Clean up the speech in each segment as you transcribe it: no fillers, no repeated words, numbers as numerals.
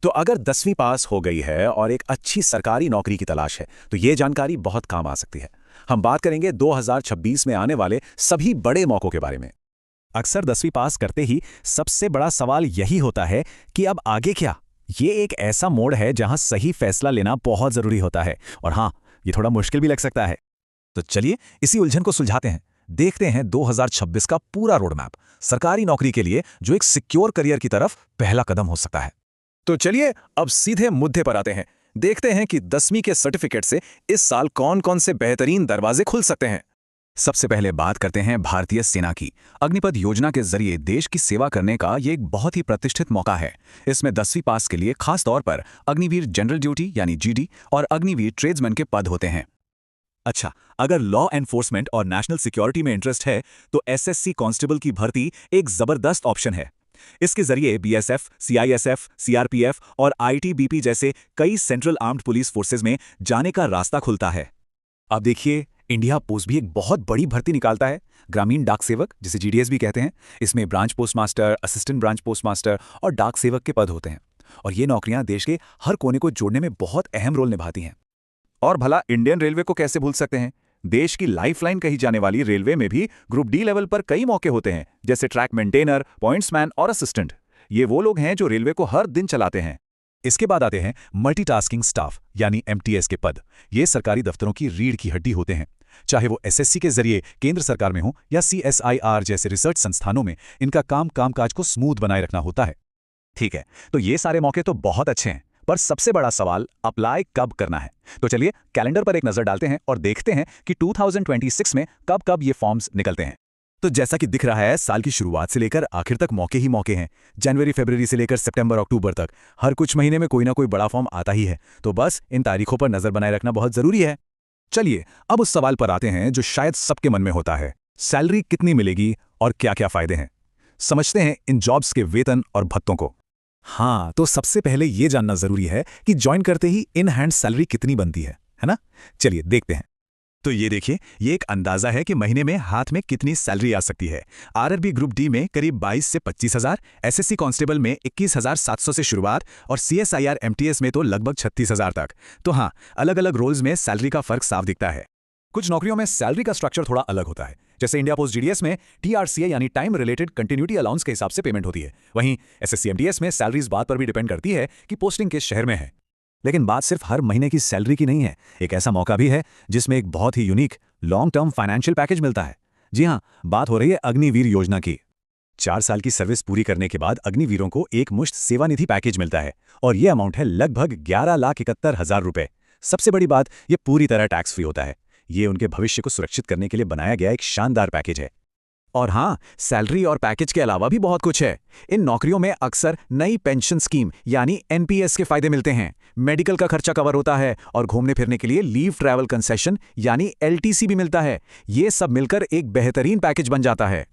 तो अगर 10वीं पास हो गई है और एक अच्छी सरकारी नौकरी की तलाश है तो ये जानकारी बहुत काम आ सकती है। हम बात करेंगे 2026 में आने वाले सभी बड़े मौकों के बारे में। अक्सर 10वीं पास करते ही सबसे बड़ा सवाल यही होता है कि अब आगे क्या। ये एक ऐसा मोड़ है जहां सही फैसला लेना बहुत जरूरी होता है, और हाँ, ये थोड़ा मुश्किल भी लग सकता है। तो चलिए इसी उलझन को सुलझाते हैं। देखते हैं 2026 का पूरा रोड मैप सरकारी नौकरी के लिए, जो एक सिक्योर करियर की तरफ पहला कदम हो सकता है। तो चलिए अब सीधे मुद्दे पर आते हैं। देखते हैं कि 10वीं के सर्टिफिकेट से इस साल कौन कौन से बेहतरीन दरवाजे खुल सकते हैं। सबसे पहले बात करते हैं भारतीय सेना की। अग्निपथ योजना के जरिए देश की सेवा करने का ये एक बहुत ही प्रतिष्ठित मौका है। इसमें 10वीं पास के लिए खास तौर पर अग्निवीर जनरल ड्यूटी यानी जीडी और अग्निवीर ट्रेड्समैन के पद होते हैं। अच्छा, अगर लॉ एनफोर्समेंट और नेशनल सिक्योरिटी में इंटरेस्ट है तो एसएससी कांस्टेबल की भर्ती एक जबरदस्त ऑप्शन है। इसके जरिए बीएसएफ, सीआईएसएफ, सीआरपीएफ और आईटीबीपी जैसे कई सेंट्रल आर्म्ड पुलिस फोर्सेज में जाने का रास्ता खुलता है। अब देखिए, इंडिया पोस्ट भी एक बहुत बड़ी भर्ती निकालता है। ग्रामीण डाक सेवक, जिसे जीडीएस भी कहते हैं, इसमें branch post master, assistant branch post master और डाक सेवक के पद होते हैं। और ये नौकरियां देश के हर कोने को जोड़ने में बहुत अहम रोल निभाती हैं। और भला इंडियन रेलवे को कैसे भूल सकते हैं। देश की लाइफलाइन कही जाने वाली रेलवे में भी ग्रुप डी लेवल पर कई मौके होते हैं, जैसे ट्रैक मेंटेनर, पॉइंट्समैन और असिस्टेंट। ये वो लोग हैं जो रेलवे को हर दिन चलाते हैं। इसके बाद आते हैं मल्टीटास्किंग स्टाफ यानी एमटीएस के पद। ये सरकारी दफ्तरों की रीढ़ की हड्डी होते हैं। चाहे वो एसएससी के जरिए केंद्र सरकार में हो या सीएसआईआर जैसे रिसर्च संस्थानों में, इनका कामकाज को स्मूथ बनाए रखना होता है। ठीक है, तो ये सारे मौके तो बहुत अच्छे हैं, पर सबसे बड़ा सवाल अप्लाई कब करना है। तो चलिए कैलेंडर पर एक नजर डालते हैं और देखते हैं कि 2026 में कब कब ये फॉर्म्स निकलते हैं। तो जैसा कि दिख रहा है, साल की शुरुआत से लेकर आखिर तक मौके ही मौके हैं। जनवरी फरवरी से लेकर सितंबर अक्टूबर तक हर कुछ महीने में कोई ना कोई बड़ा फॉर्म आता ही है। तो बस इन तारीखों पर नजर बनाए रखना बहुत जरूरी है। चलिए अब उस सवाल पर आते हैं जो शायद सबके मन में होता है। सैलरी कितनी मिलेगी और क्या क्या फायदे हैं। समझते हैं इन जॉब्स के वेतन और भत्तों को। हाँ, तो सबसे पहले यह जानना जरूरी है कि ज्वाइन करते ही इन हैंड सैलरी कितनी बनती है ना। चलिए देखते हैं। तो ये देखिए, ये एक अंदाजा है कि महीने में हाथ में कितनी सैलरी आ सकती है। आरआरबी ग्रुप डी में करीब 22 से 25,000, एसएससी कांस्टेबल में 21,700 से शुरुआत और सीएसआईआर एमटीएस में तो लगभग 36,000 तक। तो हाँ, अलग अलग रोल्स में सैलरी का फर्क साफ दिखता है। कुछ नौकरियों में सैलरी का स्ट्रक्चर थोड़ा अलग होता है। जैसे इंडिया पोस्ट जीडीएस में टीआरसीए यानी टाइम रिलेटेड कंटिन्यूटी अलाउंस के हिसाब से पेमेंट होती है। वहीं एसएससी एमटीएस में सैलरी इस बात पर भी डिपेंड करती है कि पोस्टिंग किस शहर में है। लेकिन बात सिर्फ हर महीने की सैलरी की नहीं है। एक ऐसा मौका भी है जिसमें एक बहुत ही unique long term financial package मिलता है। जी हाँ, बात हो रही है अग्निवीर योजना की। 4 साल की सर्विस पूरी करने के बाद अग्निवीरों को एक मुश्त सेवानिधि पैकेज मिलता है और यह अमाउंट है लगभग 11,71,000 रुपए। सबसे बड़ी बात, यह पूरी तरह टैक्स फ्री होता है। ये उनके भविष्य को सुरक्षित करने के लिए बनाया गया एक शानदार पैकेज है। और हाँ, सैलरी और पैकेज के अलावा भी बहुत कुछ है। इन नौकरियों में अक्सर नई पेंशन स्कीम यानी एनपीएस के फायदे मिलते हैं। मेडिकल का खर्चा कवर होता है और घूमने फिरने के लिए लीव ट्रैवल कंसेशन यानी एलटीसी भी मिलता है। ये सब मिलकर एक बेहतरीन पैकेज बन जाता है।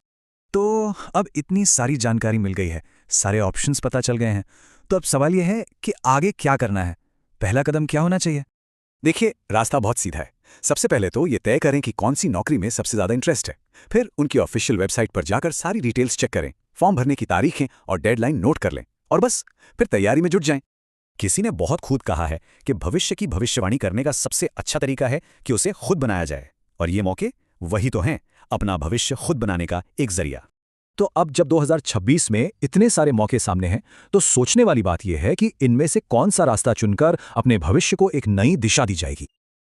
तो अब इतनी सारी जानकारी मिल गई है, सारे ऑप्शंस पता चल गए हैं, तो अब सवाल यह है कि आगे क्या करना है। पहला कदम क्या होना चाहिए। देखिए, रास्ता बहुत सीधा है। सबसे पहले तो ये तय करें कि कौन सी नौकरी में सबसे ज्यादा इंटरेस्ट है। फिर उनकी ऑफिशियल वेबसाइट पर जाकर सारी डिटेल्स चेक करें, फॉर्म भरने की तारीखें और डेडलाइन नोट कर लें और बस फिर तैयारी में जुट जाएं। किसी ने बहुत खुद कहा है कि भविष्य की भविष्यवाणी करने का सबसे अच्छा तरीका है कि उसे खुद बनाया जाए, और ये मौके वही तो हैं, अपना भविष्य खुद बनाने का एक जरिया। तो अब जब 2026 में इतने सारे मौके सामने हैं, तो सोचने वाली बात यह है कि इनमें से कौन सा रास्ता चुनकर अपने भविष्य को एक नई दिशा दी जाएगी।